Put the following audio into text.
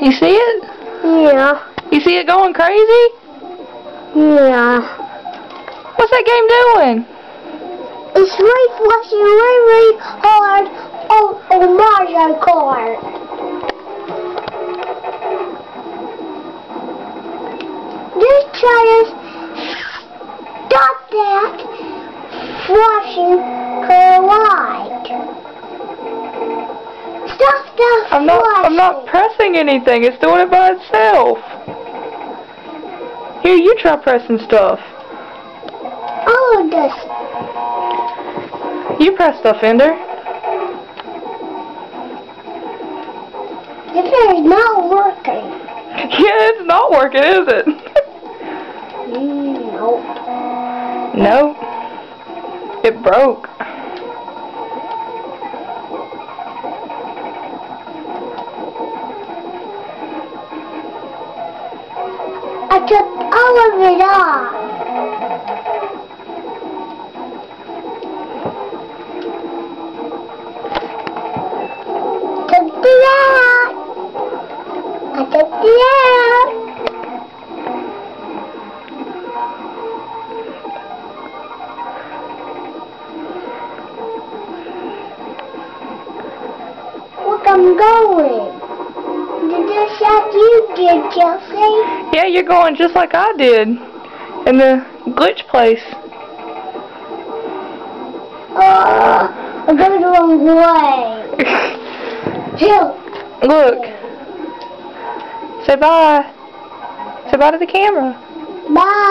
You see it? Yeah. You see it going crazy? Yeah. What's that game doing? It's reflexing really hard on Mario Kart. Just try to stop that flashing light. Stop that flashing. I'm not pressing anything. It's doing it by itself. Here, you try pressing stuff. All of this. You press stuff, Ender. This is not working. Yeah, it's not working, is it? Nope. Nope. It broke. I took all of it off. Took it out. I took it out. Look, I'm going. Did this like you did, Chelsea? Yeah, you're going just like I did in the glitch place. I'm going the wrong way. Help. Look. Say bye. Say bye to the camera. Bye.